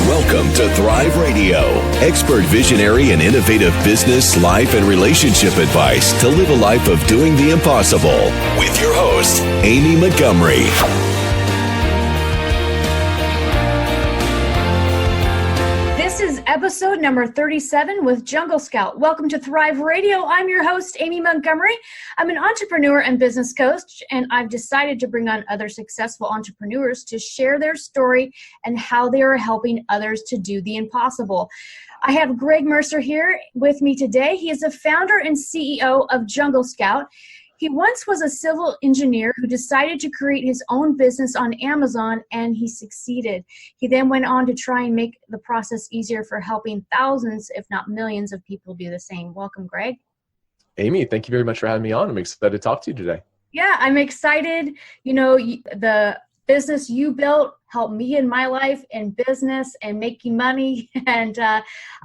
Welcome to Thrive Radio, expert visionary and innovative business, life, and relationship advice to live a life of doing the impossible with your host, Amy Montgomery. This is episode number 37 with Jungle Scout. Welcome to Thrive Radio. I'm your host, Amy Montgomery. I'm an entrepreneur and business coach, and I've decided to bring on other successful entrepreneurs to share their story and how they are helping others to do the impossible. I have Greg Mercer here with me today. He is the founder and CEO of Jungle Scout. He once was a civil engineer who decided to create his own business on Amazon, and he succeeded. He then went on to try and make the process easier for helping thousands, if not millions, of people do the same. Welcome, Greg. Amy, thank you very much for having me on. I'm excited to talk to you today. Yeah, I'm excited. You know, the business you built helped me in my life and business and making money. And I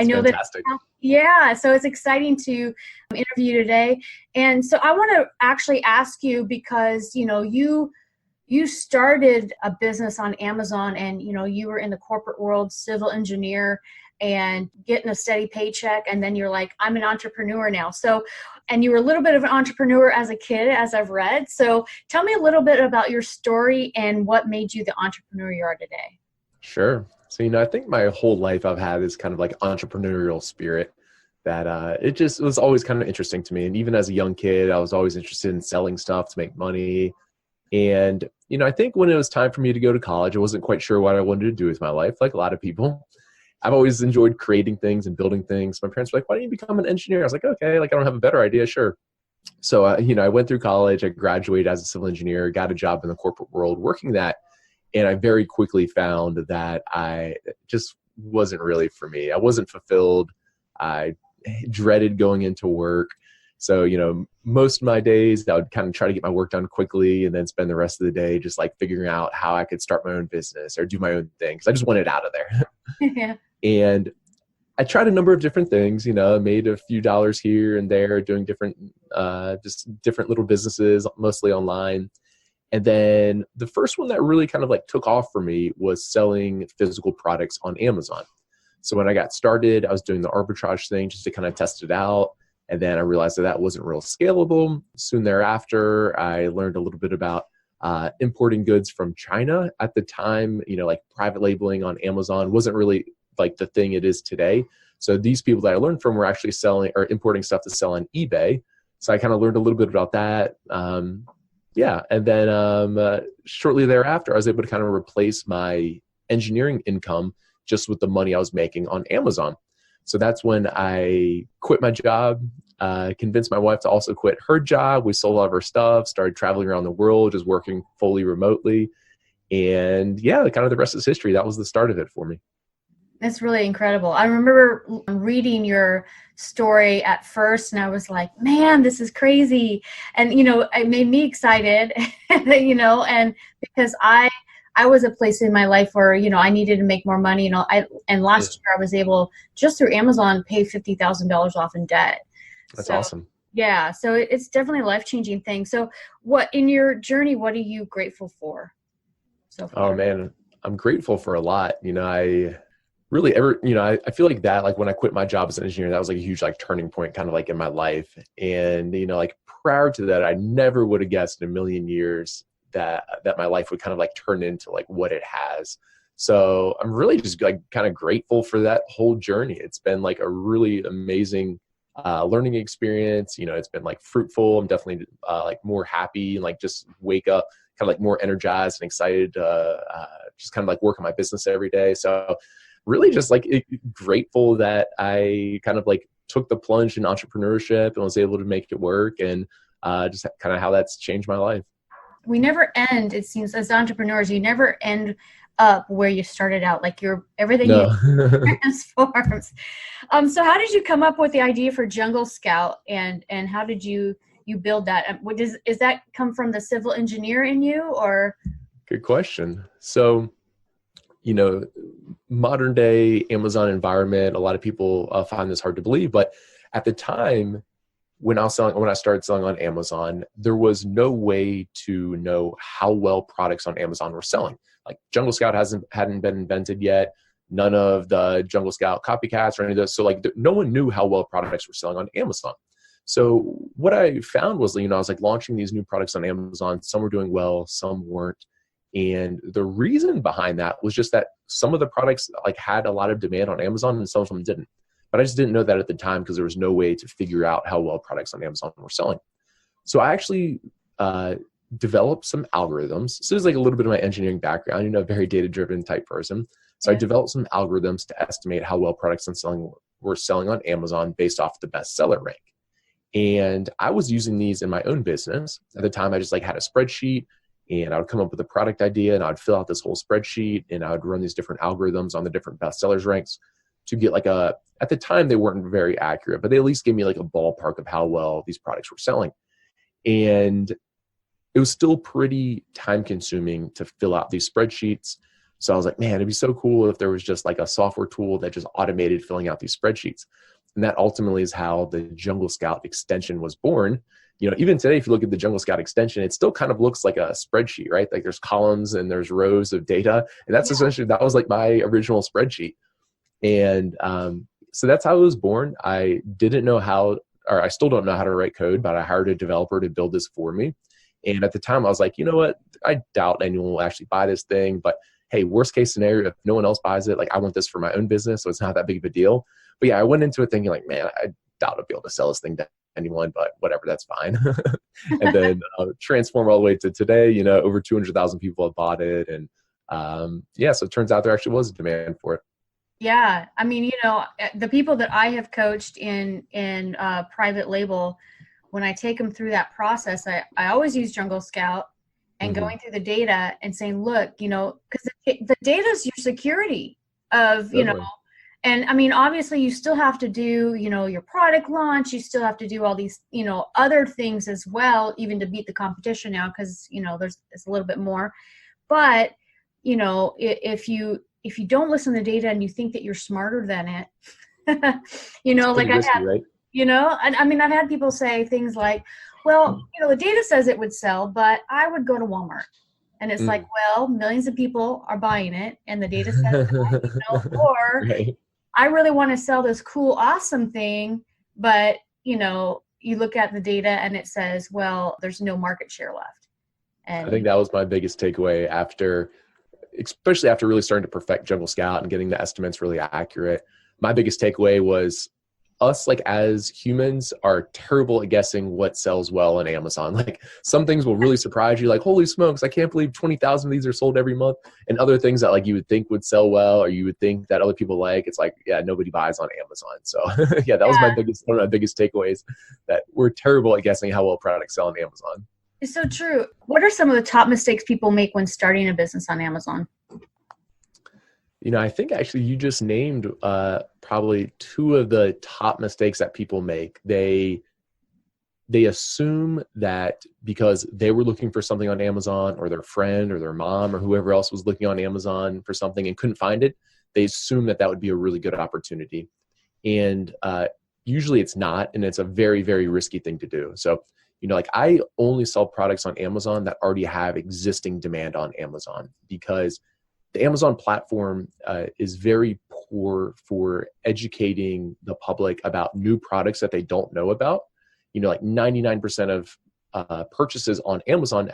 know fantastic. Yeah, so it's exciting to interview you today. And so I want to actually ask you because, you know, you started a business on Amazon and, you know, you were in the corporate world, civil engineer and getting a steady paycheck. And then you're like, I'm an entrepreneur now. So, and you were a little bit of an entrepreneur as a kid, as I've read. So tell me a little bit about your story and what made you the entrepreneur you are today. Sure. So, I think my whole life I've had this kind of like entrepreneurial spirit that it just was always kind of interesting to me. And even as a young kid, I was always interested in selling stuff to make money. And, I think when it was time for me to go to college, I wasn't quite sure what I wanted to do with my life, like a lot of people. I've always enjoyed creating things and building things. My parents were like, why don't you become an engineer? I was like, okay, like I don't have a better idea. Sure. So, I went through college, I graduated as a civil engineer, got a job in the corporate world working that. And I very quickly found that it just wasn't really for me. I wasn't fulfilled. I dreaded going into work. So, most of my days I would kind of try to get my work done quickly and then spend the rest of the day just like figuring out how I could start my own business or do my own thing. Cause I just wanted out of there. Yeah. And I tried a number of different things, made a few dollars here and there doing different little businesses, mostly online. And then the first one that really kind of like took off for me was selling physical products on Amazon. So when I got started, I was doing the arbitrage thing just to kind of test it out. And then I realized that wasn't real scalable. Soon thereafter, I learned a little bit about importing goods from China. At the time, like private labeling on Amazon wasn't really like the thing it is today. So these people that I learned from were actually selling or importing stuff to sell on eBay. So I kind of learned a little bit about that. And then shortly thereafter, I was able to kind of replace my engineering income just with the money I was making on Amazon. So that's when I quit my job, convinced my wife to also quit her job. We sold all of our stuff, started traveling around the world, just working fully remotely. And yeah, kind of the rest is history. That was the start of it for me. That's really incredible. I remember reading your story at first and I was like, man, this is crazy. And, it made me excited, and because I was a place in my life where, I needed to make more money. And last year I was able, just through Amazon, pay $50,000 off in debt. That's awesome. Yeah. So it's definitely a life-changing thing. So in your journey, what are you grateful for so far? Oh man, I'm grateful for a lot. I feel like that, like when I quit my job as an engineer, that was like a huge like turning point kind of like in my life. And, like prior to that, I never would have guessed in a million years that my life would kind of like turn into like what it has. So I'm really just like kind of grateful for that whole journey. It's been like a really amazing learning experience. It's been like fruitful. I'm definitely like more happy and like just wake up kind of like more energized and excited to just kind of like work on my business every day. So really just like grateful that I kind of like took the plunge in entrepreneurship and was able to make it work and just kind of how that's changed my life. We never end, it seems, as entrepreneurs, you never end up where you started out. Like everything you transforms. So how did you come up with the idea for Jungle Scout and how did you build that? Is that come from the civil engineer in you or? Good question. So, modern day Amazon environment, a lot of people find this hard to believe, but at the time when I started selling on Amazon, there was no way to know how well products on Amazon were selling. Like Jungle Scout hadn't been invented yet. none of the Jungle Scout copycats or any of those. So like no one knew how well products were selling on Amazon. So what I found was, I was like launching these new products on Amazon. Some were doing well, some weren't. And the reason behind that was just that some of the products like had a lot of demand on Amazon and some of them didn't. But I just didn't know that at the time because there was no way to figure out how well products on Amazon were selling. So I actually developed some algorithms. So there's like a little bit of my engineering background, a very data-driven type person. So I developed some algorithms to estimate how well products were selling on Amazon based off the bestseller rank. And I was using these in my own business. At the time, I just like had a spreadsheet, and I would come up with a product idea, and I would fill out this whole spreadsheet, and I would run these different algorithms on the different bestsellers ranks to get like at the time they weren't very accurate, but they at least gave me like a ballpark of how well these products were selling. And it was still pretty time consuming to fill out these spreadsheets. So I was like, man, it'd be so cool if there was just like a software tool that just automated filling out these spreadsheets. And that ultimately is how the Jungle Scout extension was born. Even today, if you look at the Jungle Scout extension, it still kind of looks like a spreadsheet, right? Like there's columns and there's rows of data. And that's essentially, that was like my original spreadsheet. And so that's how it was born. I didn't know I still don't know how to write code, but I hired a developer to build this for me. And at the time I was like, you know what? I doubt anyone will actually buy this thing, but hey, worst case scenario, if no one else buys it, like I want this for my own business, so it's not that big of a deal. But yeah, I went into it thinking like, man, I doubt I'll be able to sell this thing to anyone, but whatever, that's fine. And then transform all the way to today, over 200,000 people have bought it. And so it turns out there actually was a demand for it. Yeah. I mean, the people that I have coached in private label, when I take them through that process, I always use Jungle Scout and going through the data and saying, look, because the data is your security of, and I mean, obviously you still have to do, your product launch, you still have to do all these, other things as well, even to beat the competition now, because, it's a little bit more. But, if you don't listen to data and you think that you're smarter than it, like I've had, right? I mean, I've had people say things like, well, the data says it would sell, but I would go to Walmart. And it's like, well, millions of people are buying it and the data says that, or right. I really want to sell this cool, awesome thing, but, you look at the data and it says, well, there's no market share left. And I think that was my biggest takeaway especially after really starting to perfect Jungle Scout and getting the estimates really accurate. My biggest takeaway was us, like as humans, are terrible at guessing what sells well on Amazon. Like some things will really surprise you, like, holy smokes, I can't believe 20,000 of these are sold every month. And other things that like you would think would sell well, or you would think that other people like, it's like, yeah, nobody buys on Amazon. So yeah, that was one of my biggest takeaways, that we're terrible at guessing how well products sell on Amazon. It's so true. What are some of the top mistakes people make when starting a business on Amazon? I think actually you just named probably two of the top mistakes that people make. They assume that because they were looking for something on Amazon, or their friend or their mom or whoever else was looking on Amazon for something and couldn't find it, they assume that would be a really good opportunity. And usually it's not, and it's a very, very risky thing to do. So, like I only sell products on Amazon that already have existing demand on Amazon, because the Amazon platform is very poor for educating the public about new products that they don't know about. Like 99% of purchases on Amazon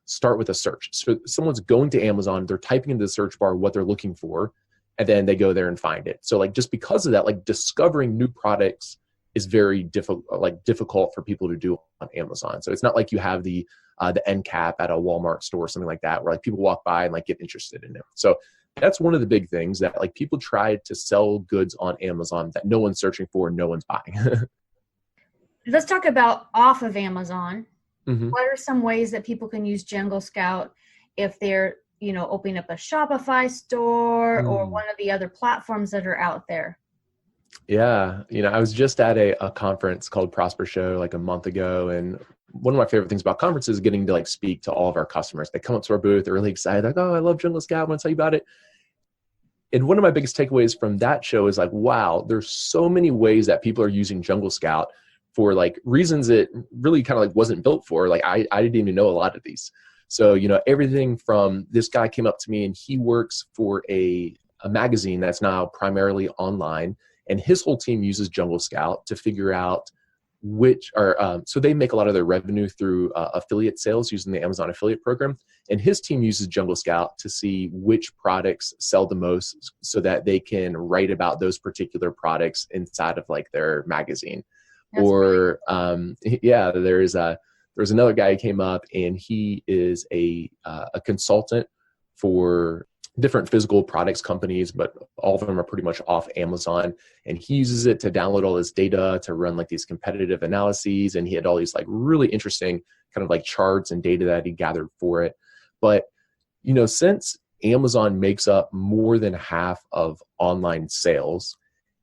start with a search. So someone's going to Amazon, they're typing into the search bar what they're looking for, and then they go there and find it. So like just because of that, like discovering new products is very difficult for people to do on Amazon. So it's not like you have the end cap at a Walmart store or something like that, where like people walk by and like get interested in it. So that's one of the big things, that like people try to sell goods on Amazon that no one's searching for, no one's buying. Let's talk about off of Amazon. What are some ways that people can use Jungle Scout if they're, opening up a Shopify store or one of the other platforms that are out there? Yeah. I was just at a conference called Prosper Show like a month ago. And one of my favorite things about conferences is getting to like speak to all of our customers. They come up to our booth, they're really excited. Like, oh, I love Jungle Scout. I want to tell you about it. And one of my biggest takeaways from that show is like, wow, there's so many ways that people are using Jungle Scout for like reasons it really kind of like wasn't built for. Like I didn't even know a lot of these. So, everything from this guy came up to me and he works for a a magazine that's now primarily online, and his whole team uses Jungle Scout to figure out so they make a lot of their revenue through affiliate sales using the Amazon affiliate program. And his team uses Jungle Scout to see which products sell the most so that they can write about those particular products inside of like their magazine. That's there was another guy who came up, and he is a consultant for different physical products companies, but all of them are pretty much off Amazon. And he uses it to download all this data to run like these competitive analyses. And he had all these like really interesting kind of like charts and data that he gathered for it. But, since Amazon makes up more than half of online sales,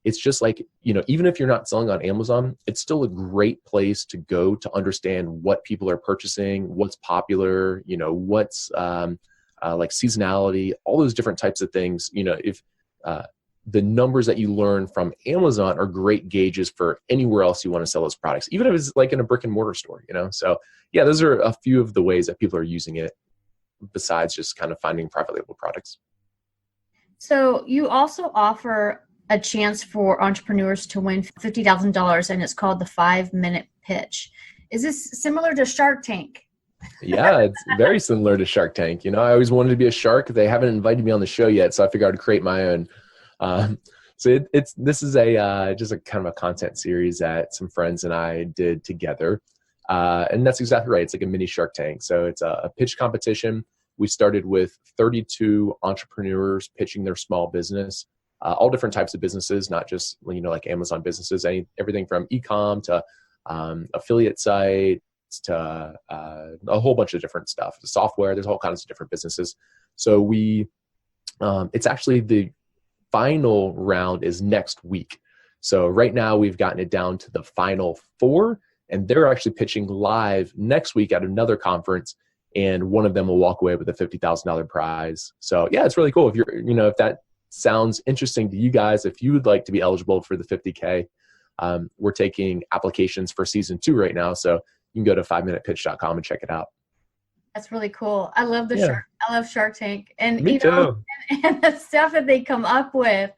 it's just like, even if you're not selling on Amazon, it's still a great place to go to understand what people are purchasing, what's popular, what's, like seasonality, all those different types of things. If the numbers that you learn from Amazon are great gauges for anywhere else you want to sell those products, even if it's like in a brick and mortar store, So yeah, those are a few of the ways that people are using it besides just kind of finding private label products. So you also offer a chance for entrepreneurs to win $50,000, and it's called the 5-minute pitch. Is this similar to Shark Tank? Yeah, it's very similar to Shark Tank. I always wanted to be a shark. They haven't invited me on the show yet, so I figured I'd create my own. This is just a kind of a content series that some friends and I did together, and that's exactly right. It's like a mini Shark Tank. So it's a pitch competition. We started with 32 entrepreneurs pitching their small business, all different types of businesses, not just like Amazon businesses, everything from e-com to affiliate site, to a whole bunch of different stuff, the software, there's all kinds of different businesses. So it's actually the final round is next week. So right now we've gotten it down to the final 4, and they're actually pitching live next week at another conference, and one of them will walk away with a $50,000 prize. So yeah, it's really cool. If you're, if that sounds interesting to you guys, if you would like to be eligible for the 50K, we're taking applications for season 2 right now. So you can go to 5minutepitch.com and check it out. That's really cool. I love I love Shark Tank. And Me too. And the stuff that they come up with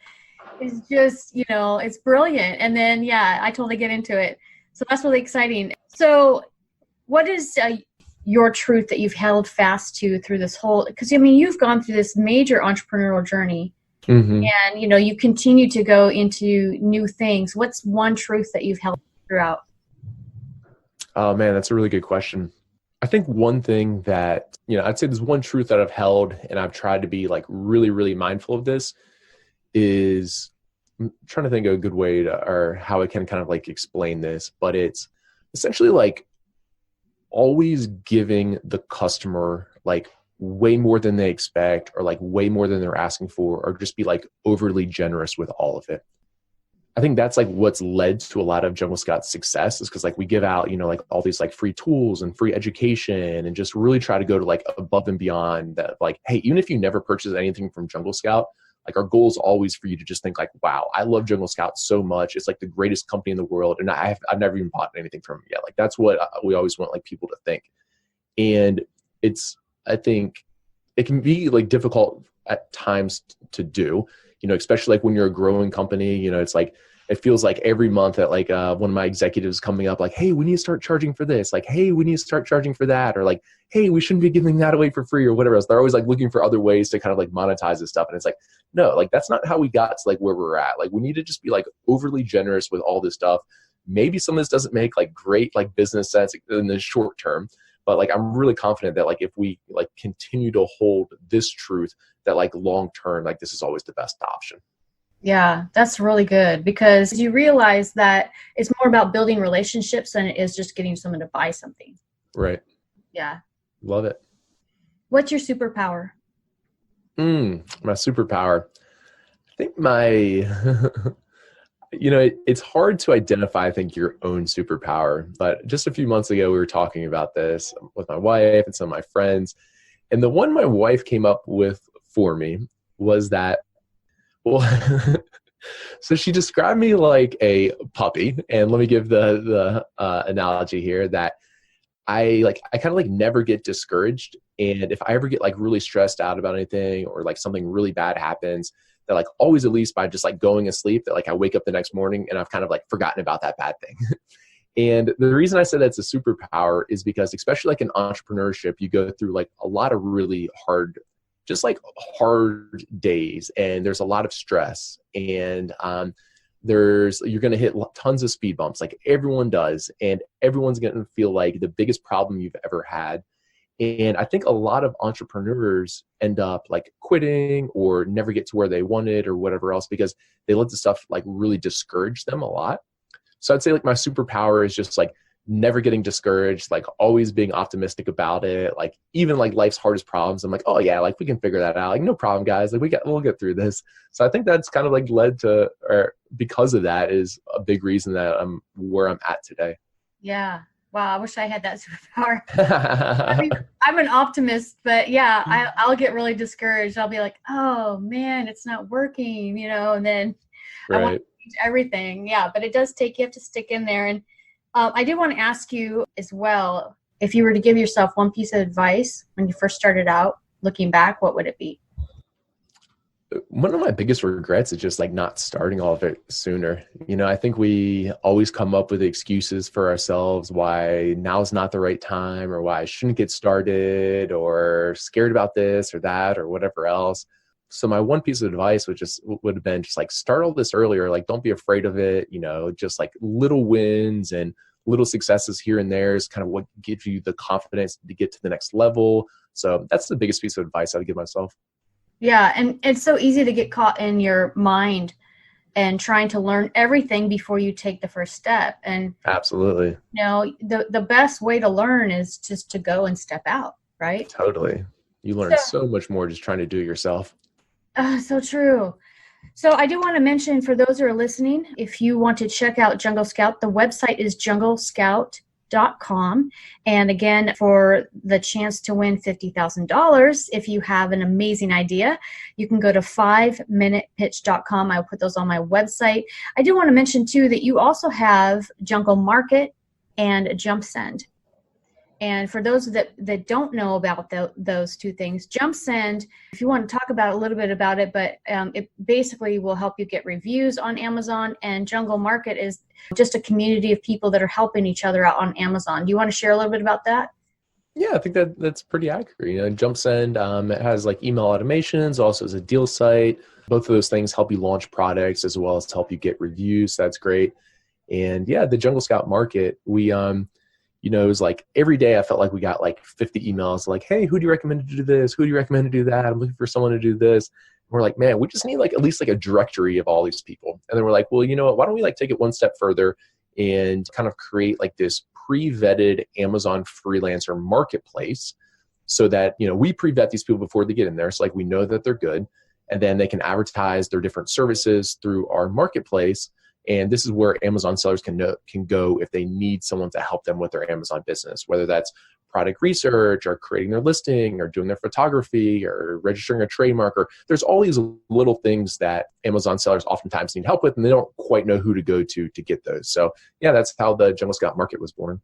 is just, it's brilliant. And then, I totally get into it. So that's really exciting. So what is your truth that you've held fast to through this whole, because you've gone through this major entrepreneurial journey, and, you continue to go into new things. What's one truth that you've held throughout? Oh man, that's a really good question. I think one thing that, I'd say there's one truth that I've held, and I've tried to be like really, really mindful of this, is I'm trying to think of a good way or how I can kind of like explain this, but it's essentially like always giving the customer like way more than they expect, or like way more than they're asking for, or just be like overly generous with all of it. I think that's like what's led to a lot of Jungle Scout's success, is because like we give out, like all these like free tools and free education, and just really try to go to like above and beyond that. Like, hey, even if you never purchase anything from Jungle Scout, like our goal is always for you to just think like, wow, I love Jungle Scout so much. It's like the greatest company in the world. And I've never even bought anything from them yet. Like that's what we always want like people to think. And I think it can be like difficult at times to do, especially like when you're a growing company, it's like, it feels like every month that like one of my executives coming up like, hey, we need to start charging for this. Like, hey, we need to start charging for that. Or like, hey, we shouldn't be giving that away for free or whatever else. They're always like looking for other ways to kind of like monetize this stuff. And it's like, no, like that's not how we got to like where we're at. Like we need to just be like overly generous with all this stuff. Maybe some of this doesn't make like great like business sense in the short term, but like I'm really confident that like if we like continue to hold this truth, that like long term, like this is always the best option. Yeah, that's really good, because you realize that it's more about building relationships than it is just getting someone to buy something. Right. Yeah. Love it. What's your superpower? My superpower. I think it's hard to identify, I think, your own superpower. But just a few months ago, we were talking about this with my wife and some of my friends. And the one my wife came up with for me was that, well, so she described me like a puppy. And let me give the analogy here that I kind of like never get discouraged. And if I ever get like really stressed out about anything, or like something really bad happens, that like always, at least by just like going to sleep, that like I wake up the next morning and I've kind of like forgotten about that bad thing. And the reason I said that's a superpower is because, especially like in entrepreneurship, you go through like a lot of really hard days, and there's a lot of stress, and you're going to hit tons of speed bumps, like everyone does, and everyone's going to feel like the biggest problem you've ever had. And I think a lot of entrepreneurs end up like quitting or never get to where they wanted or whatever else, because they let the stuff like really discourage them a lot. So I'd say like my superpower is just like never getting discouraged, like always being optimistic about it. Like even like life's hardest problems, I'm like, oh yeah, like we can figure that out. Like no problem, guys. Like we'll get through this. So I think that's kind of like led to, or because of that is a big reason that I'm where I'm at today. Yeah. Wow. I wish I had that superpower. I mean, I'm an optimist, but yeah, I'll get really discouraged. I'll be like, oh man, it's not working, and then Right. I want to change everything. Yeah. But it does you have to stick in there. And I did want to ask you as well, if you were to give yourself one piece of advice when you first started out, looking back, what would it be? One of my biggest regrets is just like not starting all of it sooner. I think we always come up with excuses for ourselves why now's not the right time, or why I shouldn't get started, or scared about this or that or whatever else. So my one piece of advice would have been just like start all this earlier. Like don't be afraid of it. Just like little wins and little successes here and there is kind of what gives you the confidence to get to the next level. So that's the biggest piece of advice I would give myself. Yeah, and it's so easy to get caught in your mind and trying to learn everything before you take the first step. And absolutely, the best way to learn is just to go and step out, right? Totally. You learn so much more just trying to do it yourself. So true. So I do want to mention, for those who are listening, if you want to check out Jungle Scout, the website is junglescout.com. And again, for the chance to win $50,000, if you have an amazing idea, you can go to 5minutepitch.com. I'll put those on my website. I do want to mention too that you also have Jungle Market and Jump Send. And for those that don't know about those two things, Jump Send, if you want to talk about a little bit about it, but it basically will help you get reviews on Amazon. And Jungle Market is just a community of people that are helping each other out on Amazon. Do you want to share a little bit about that? Yeah, I think that's pretty accurate. Jump Send, it has like email automations, also is a deal site. Both of those things help you launch products as well as help you get reviews. That's great. And yeah, the Jungle Scout Market, we it was like every day I felt like we got like 50 emails like, hey, who do you recommend to do this? Who do you recommend to do that? I'm looking for someone to do this. And we're like, man, we just need like at least like a directory of all these people. And then we're like, well, you know what? Why don't we like take it one step further and kind of create like this pre-vetted Amazon freelancer marketplace so that, we pre-vet these people before they get in there. So like we know that they're good, and then they can advertise their different services through our marketplace. And this is where Amazon sellers can go if they need someone to help them with their Amazon business, whether that's product research or creating their listing or doing their photography or registering a trademark. Or there's all these little things that Amazon sellers oftentimes need help with, and they don't quite know who to go to get those. So yeah, that's how the Jungle Scout Market was born.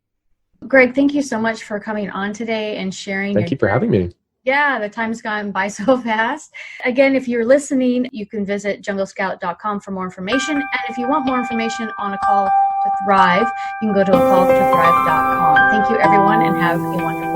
Greg, thank you so much for coming on today and sharing. Thank you for having me. Yeah, the time's gone by so fast. Again, if you're listening, you can visit junglescout.com for more information. And if you want more information on A Call to Thrive, you can go to acalltothrive.com. Thank you, everyone, and have a wonderful day.